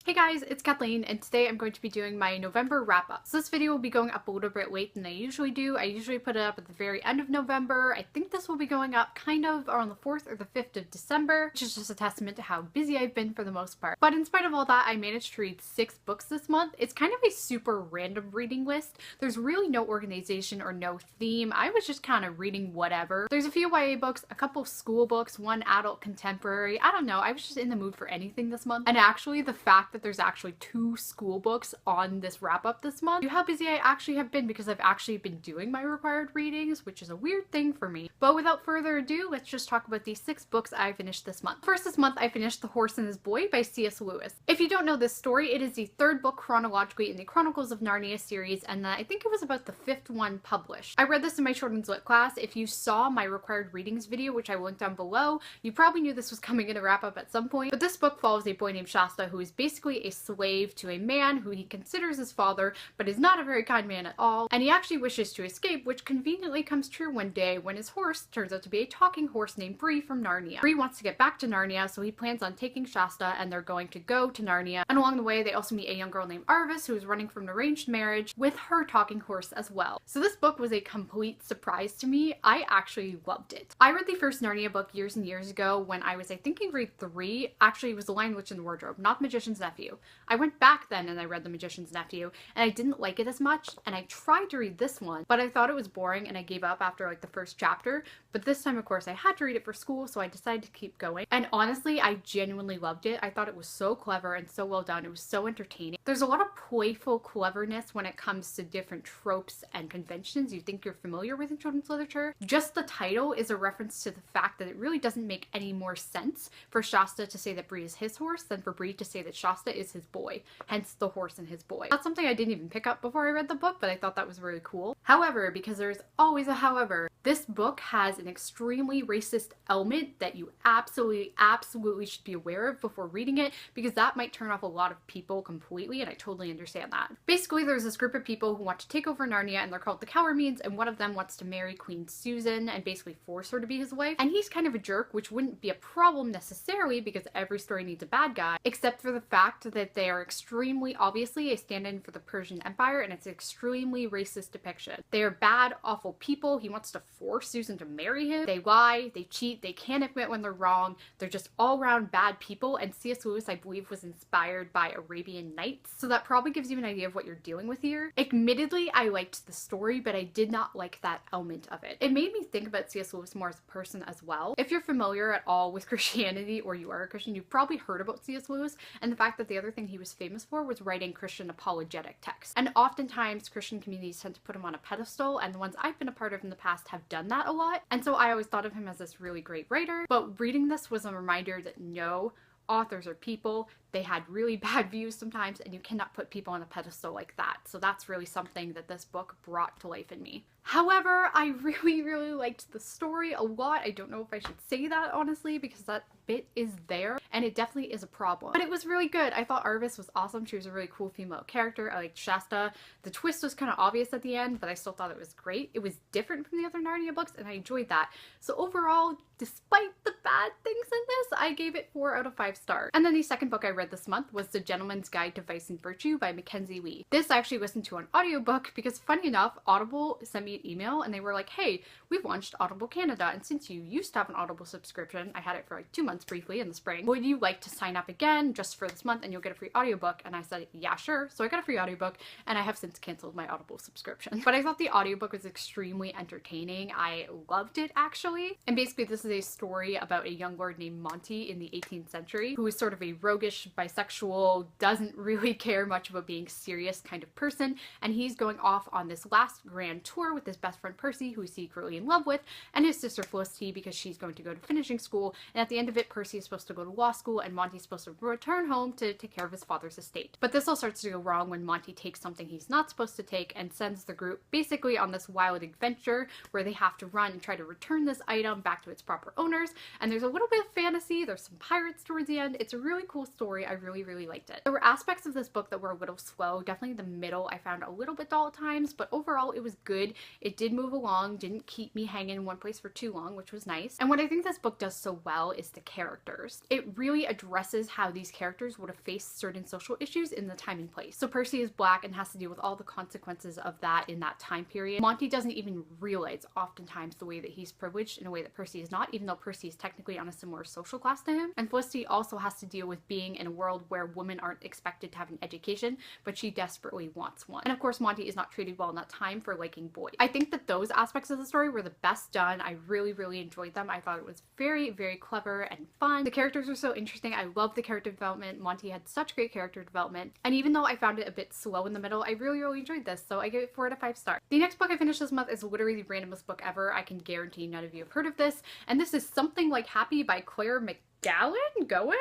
Hey guys, it's Kathleen, and today I'm going to be doing my November wrap-up. So this video will be going up a little bit late than I usually do. I usually put it up at the very end of November. I think this will be going up kind of around the 4th or the 5th of December, which is just a testament to how busy I've been for the most part. But in spite of all that, I managed to read 6 books this month. It's kind of a super random reading list. There's really no organization or no theme. I was just kind of reading whatever. There's a few YA books, a couple school books, one adult contemporary. I don't know, I was just in the mood for anything this month. And actually, the fact that there's actually 2 school books on this wrap-up this month shows how busy I actually have been, because I've actually been doing my required readings, which is a weird thing for me. But without further ado, let's just talk about these 6 books I finished this month. First this month, I finished The Horse and His Boy by C.S. Lewis. If you don't know this story, it is the 3rd book chronologically in the Chronicles of Narnia series, and I think it was about the 5th one published. I read this in my children's lit class. If you saw my required readings video, which I will link down below, you probably knew this was coming in a wrap-up at some point. But this book follows a boy named Shasta who is basically a slave to a man who he considers his father, but is not a very kind man at all, and he actually wishes to escape, which conveniently comes true one day when his horse turns out to be a talking horse named Bree from Narnia. Bree wants to get back to Narnia, so he plans on taking Shasta, and they're going to go to Narnia, and along the way they also meet a young girl named Arvis who is running from an arranged marriage with her talking horse as well. So this book was a complete surprise to me. I actually loved it. I read the first Narnia book years and years ago when I was, I think, in grade 3. Actually, it was The Lion, Witch, and the Wardrobe, not Magician's Nephew. I went back then and I read The Magician's Nephew, and I didn't like it as much, and I tried to read this one, but I thought it was boring and I gave up after like the first chapter. But this time, of course, I had to read it for school, so I decided to keep going. And honestly, I genuinely loved it. I thought it was so clever and so well done. It was so entertaining. There's a lot of playful cleverness when it comes to different tropes and conventions you think you're familiar with in children's literature. Just the title is a reference to the fact that it really doesn't make any more sense for Shasta to say that Bree is his horse than for Bree to say that Shasta is his boy, hence The Horse and His Boy. That's something I didn't even pick up before I read the book, but I thought that was really cool. However, because there's always a however, this book has an extremely racist element that you absolutely should be aware of before reading it, because that might turn off a lot of people completely, and I totally understand that. Basically, there's this group of people who want to take over Narnia, and they're called the Cowermeads, and one of them wants to marry Queen Susan and basically force her to be his wife. And he's kind of a jerk, which wouldn't be a problem necessarily because every story needs a bad guy, except for the fact that they are extremely obviously a stand-in for the Persian Empire, and it's an extremely racist depiction. They are bad, awful people. He wants to force Susan to marry him. They lie, they cheat, they can't admit when they're wrong. They're just all-around bad people, and C.S. Lewis, I believe, was inspired by Arabian Nights, so that probably gives you an idea of what you're dealing with here. Admittedly, I liked the story, but I did not like that element of it. It made me think about C.S. Lewis more as a person as well. If you're familiar at all with Christianity, or you are a Christian, you've probably heard about C.S. Lewis, and the fact that the other thing he was famous for was writing Christian apologetic texts. And oftentimes Christian communities tend to put him on a pedestal, and the ones I've been a part of in the past have done that a lot. And so I always thought of him as this really great writer, but reading this was a reminder that no, authors are people. They had really bad views sometimes, and you cannot put people on a pedestal like that. So that's really something that this book brought to life in me. However, I really liked the story a lot. I don't know if I should say that, honestly, because that bit is there, and it definitely is a problem. But it was really good. I thought Arvis was awesome. She was a really cool female character. I liked Shasta. The twist was kind of obvious at the end, but I still thought it was great. It was different from the other Narnia books, and I enjoyed that. So overall, despite the bad things in this, I gave it 4 out of 5 stars. And then the second book I read this month was The Gentleman's Guide to Vice and Virtue by Mackenzie Lee. This I actually listened to on audiobook because, funny enough, Audible sent me an email and they were like, hey, we've launched Audible Canada, and since you used to have an Audible subscription, I had it for like 2 months briefly in the spring, would you like to sign up again just for this month and you'll get a free audiobook? And I said, yeah, sure. So I got a free audiobook, and I have since canceled my Audible subscription. But I thought the audiobook was extremely entertaining. I loved it, actually. And basically this is a story about a young lord named Monty in the 18th century who is sort of a roguish, bisexual, doesn't really care much about being serious kind of person, and he's going off on this last grand tour with his best friend Percy, who he's secretly in love with, and his sister Felicity, because she's going to go to finishing school, and at the end of it, Percy is supposed to go to law school, and Monty's supposed to return home to take care of his father's estate. But this all starts to go wrong when Monty takes something he's not supposed to take and sends the group basically on this wild adventure where they have to run and try to return this item back to its proper owners, and there's a little bit of fantasy, there's some pirates towards the end. It's a really cool story. story. I really liked it. There were aspects of this book that were a little slow. Definitely the middle I found a little bit dull at times, but overall it was good. It did move along, didn't keep me hanging in one place for too long, which was nice. And what I think this book does so well is the characters. It really addresses how these characters would have faced certain social issues in the time and place. So Percy is Black and has to deal with all the consequences of that in that time period. Monty doesn't even realize oftentimes the way that he's privileged in a way that Percy is not, even though Percy is technically on a similar social class to him. And Felicity also has to deal with being in a world where women aren't expected to have an education, but she desperately wants one. And of course, Monty is not treated well in that time for liking boys. I think that those aspects of the story were the best done. I really enjoyed them. I thought it was very clever and fun. The characters were so interesting. I love the character development. Monty had such great character development. And even though I found it a bit slow in the middle, I really enjoyed this. So I give it 4 out of 5 stars. The next book I finished this month is literally the randomest book ever. I can guarantee none of you have heard of this. And this is Something Like Happy by Claire Gowan?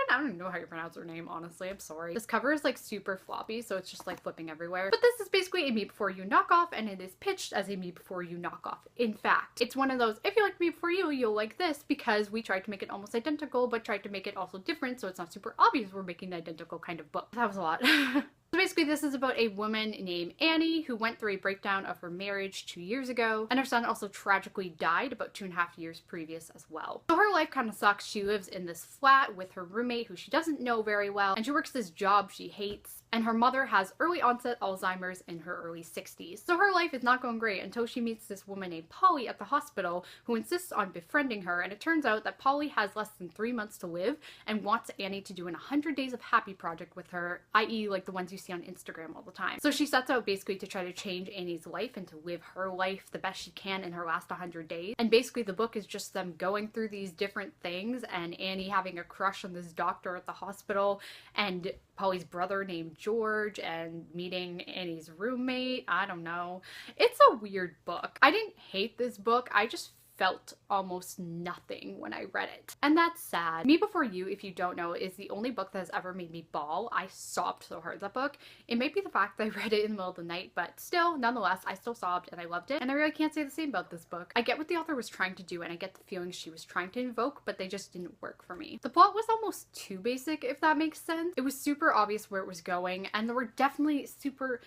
I don't even know how you pronounce her name, honestly. I'm sorry. This cover is like super floppy, so it's just like flipping everywhere. But this is basically a Me Before You knockoff, and it is pitched as a Me Before You knockoff. In fact, it's one of those, if you like Me Before You, you'll like this, because we tried to make it almost identical, but tried to make it also different, so it's not super obvious we're making an identical kind of book. That was a lot. So basically this is about a woman named Annie who went through a breakdown of her marriage 2 years ago, and her son also tragically died about 2.5 years previous as well. So her life kind of sucks. She lives in this flat with her roommate who she doesn't know very well, and she works this job she hates. And her mother has early onset Alzheimer's in her early 60s. So her life is not going great until she meets this woman named Polly at the hospital who insists on befriending her, and it turns out that Polly has less than 3 months to live and wants Annie to do an 100 Days of Happy project with her, i.e. like the ones you see on Instagram all the time. So she sets out basically to try to change Annie's life and to live her life the best she can in her last 100 days. And basically the book is just them going through these different things, and Annie having a crush on this doctor at the hospital, and Polly's brother named George, and meeting Annie's roommate. I don't know. It's a weird book. I didn't hate this book. I just felt almost nothing when I read it. And that's sad. Me Before You, if you don't know, is the only book that has ever made me bawl. I sobbed so hard that book. It may be the fact that I read it in the middle of the night, but still, nonetheless, I still sobbed and I loved it. And I really can't say the same about this book. I get what the author was trying to do, and I get the feelings she was trying to invoke, but they just didn't work for me. The plot was almost too basic, if that makes sense. It was super obvious where it was going, and there were definitely super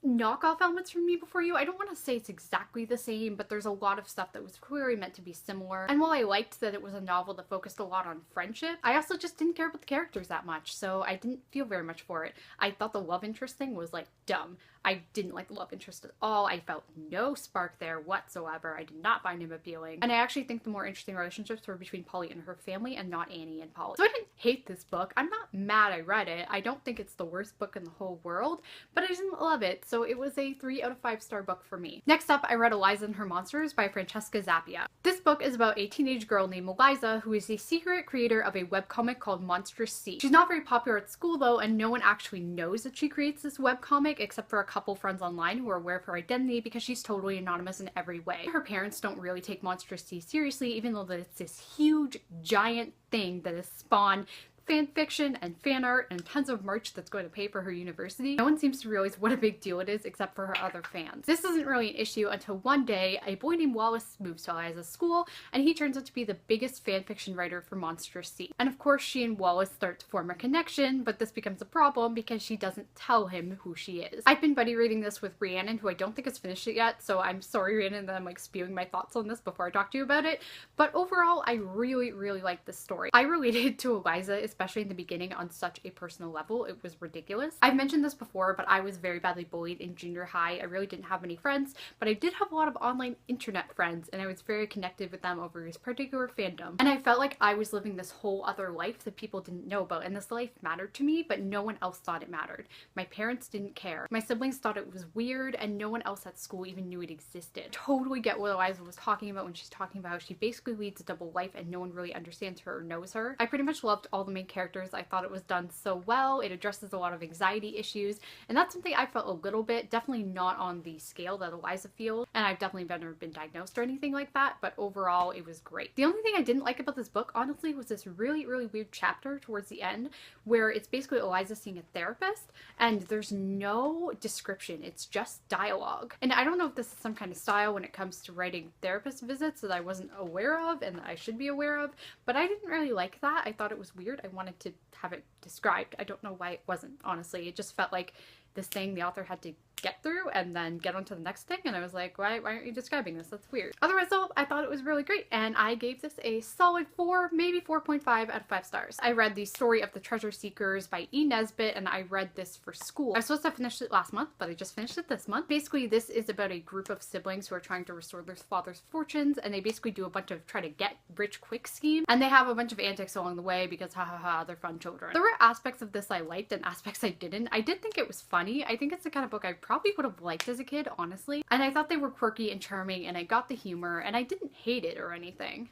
knockoff elements from Me Before You. I don't want to say it's exactly the same, but there's a lot of stuff that was clearly meant to be similar. And while I liked that it was a novel that focused a lot on friendship, I also just didn't care about the characters that much, so I didn't feel very much for it. I thought the love interest thing was like dumb. I didn't like the love interest at all. I felt no spark there whatsoever. I did not find him appealing. And I actually think the more interesting relationships were between Polly and her family, and not Annie and Polly. So I didn't hate this book. I'm not mad I read it. I don't think it's the worst book in the whole world, but I didn't love it, so it was a 3 out of 5 star book for me. Next up, I read Eliza and Her Monsters by Francesca Zappia. This book is about a teenage girl named Eliza who is the secret creator of a webcomic called Monstrous Sea. She's not very popular at school though, and no one actually knows that she creates this webcomic except for a couple friends online who are aware of her identity because she's totally anonymous in every way. Her parents don't really take Monstrous Sea seriously, even though that it's this huge, giant thing that has spawned fan fiction and fan art and tons of merch that's going to pay for her university. No one seems to realize what a big deal it is except for her other fans. This isn't really an issue until one day a boy named Wallace moves to Eliza's school, and he turns out to be the biggest fan fiction writer for Monstrous Sea. And of course she and Wallace start to form a connection, but this becomes a problem because she doesn't tell him who she is. I've been buddy reading this with Rhiannon, who I don't think has finished it yet, so I'm sorry Rhiannon that I'm like spewing my thoughts on this before I talk to you about it, but overall I really like this story. I related to Eliza, especially in the beginning, on such a personal level. It was ridiculous. I've mentioned this before, but I was very badly bullied in junior high. I really didn't have many friends, but I did have a lot of online internet friends, and I was very connected with them over this particular fandom. And I felt like I was living this whole other life that people didn't know about, and this life mattered to me, but no one else thought it mattered. My parents didn't care. My siblings thought it was weird, and no one else at school even knew it existed. Totally get what Eliza was talking about when she's talking about how she basically leads a double life and no one really understands her or knows her. I pretty much loved all the main characters. I thought it was done so well. It addresses a lot of anxiety issues, and that's something I felt a little bit, definitely not on the scale that Eliza feels, and I've definitely never been diagnosed or anything like that, but overall it was great. The only thing I didn't like about this book, honestly, was this really weird chapter towards the end where it's basically Eliza seeing a therapist, and there's no description, it's just dialogue. And I don't know if this is some kind of style when it comes to writing therapist visits that I wasn't aware of and that I should be aware of, but I didn't really like that. I thought it was weird. I wanted to have it described. I don't know why it wasn't, honestly. It just felt like this thing the author had to get through and then get on to the next thing, and I was like, why aren't you describing this? That's weird. Otherwise though, I thought it was really great, and I gave this a solid 4, maybe 4.5 out of 5 stars. I read The Story of the Treasure Seekers by E. Nesbitt, and I read this for school. I was supposed to have finished it last month, but I just finished it this month. Basically, this is about a group of siblings who are trying to restore their father's fortunes, and they basically do a bunch of try to get rich quick schemes, and they have a bunch of antics along the way because ha ha ha, they're fun children. There were aspects of this I liked and aspects I didn't. I did think it was funny. I think it's the kind of book I probably would have liked as a kid, honestly. And I thought they were quirky and charming, and I got the humor, and I didn't hate it or anything.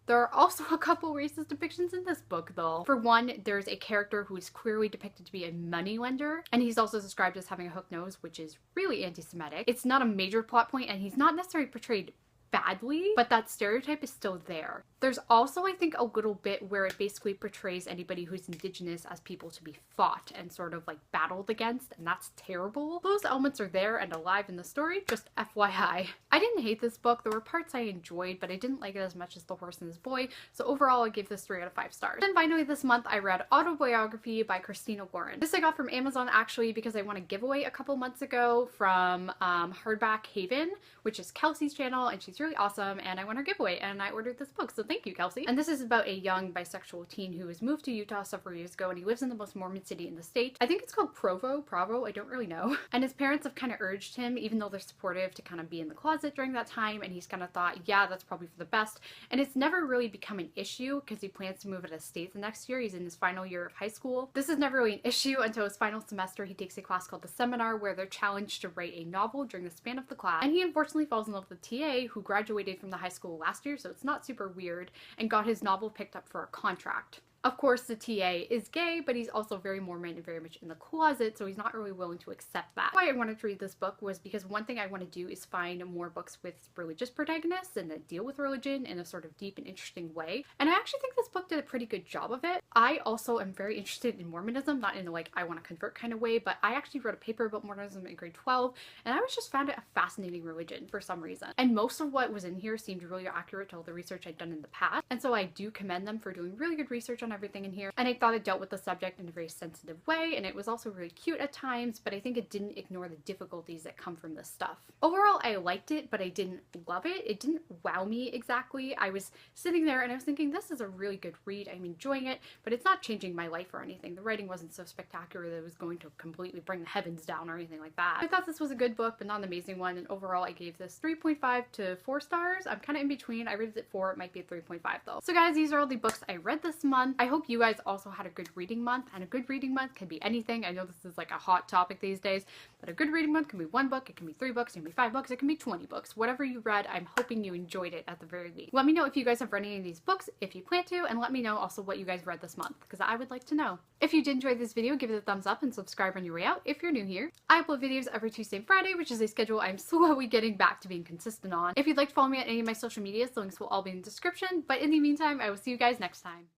There are also a couple racist depictions in this book, though. For one, there's a character who is queerly depicted to be a moneylender, and he's also described as having a hook nose, which is really anti-Semitic. It's not a major plot point, and he's not necessarily portrayed badly, but that stereotype is still there. There's also, I think, a little bit where it basically portrays anybody who's indigenous as people to be fought and sort of like battled against, and that's terrible. Those elements are there and alive in the story, just FYI. I didn't hate this book. There were parts I enjoyed, but I didn't like it as much as The Horse and His Boy, so overall I gave this 3 out of 5 stars. Then finally this month I read Autobiography by Christina Lauren. This I got from Amazon actually because I won a giveaway a couple months ago from Hardback Haven, which is Kelsey's channel, and she's really awesome, and I won her giveaway and I ordered this book, so thank you, Kelsey. And this is about a young bisexual teen who has moved to Utah several years ago, and he lives in the most Mormon city in the state. I think it's called Provo, I don't really know. And his parents have kind of urged him, even though they're supportive, to kind of be in the closet during that time, and he's kind of thought, yeah, that's probably for the best. And it's never really become an issue because he plans to move out of state the next year. He's in his final year of high school. This is never really an issue until his final semester. He takes a class called the Seminar, where they're challenged to write a novel during the span of the class, and he unfortunately falls in love with the TA who graduated from the high school last year, so it's not super weird, and got his novel picked up for a contract. Of course, the TA is gay, but he's also very Mormon and very much in the closet, so he's not really willing to accept that. Why I wanted to read this book was because one thing I want to do is find more books with religious protagonists and that deal with religion in a sort of deep and interesting way. And I actually think this book did a pretty good job of it. I also am very interested in Mormonism, not in a like I want to convert kind of way, but I actually wrote a paper about Mormonism in grade 12, and I was just found it a fascinating religion for some reason. And most of what was in here seemed really accurate to all the research I'd done in the past, and so I do commend them for doing really good research on everything in here. And I thought it dealt with the subject in a very sensitive way, and it was also really cute at times, but I think it didn't ignore the difficulties that come from this stuff. Overall, I liked it, but I didn't love it. It didn't wow me exactly. I was sitting there and I was thinking, this is a really good read. I'm enjoying it, but it's not changing my life or anything. The writing wasn't so spectacular that it was going to completely bring the heavens down or anything like that. I thought this was a good book, but not an amazing one, and overall I gave this 3.5 to 4 stars. I'm kind of in between. I rated it 4. It might be a 3.5 though. So guys, these are all the books I read this month. I hope you guys also had a good reading month, and a good reading month can be anything. I know this is like a hot topic these days, but a good reading month can be 1 book, it can be 3 books, it can be 5 books, it can be 20 books. Whatever you read, I'm hoping you enjoyed it at the very least. Let me know if you guys have read any of these books, if you plan to, and let me know also what you guys read this month, because I would like to know. If you did enjoy this video, give it a thumbs up and subscribe on your way out if you're new here. I upload videos every Tuesday and Friday, which is a schedule I'm slowly getting back to being consistent on. If you'd like to follow me on any of my social medias, the links will all be in the description, but in the meantime, I will see you guys next time.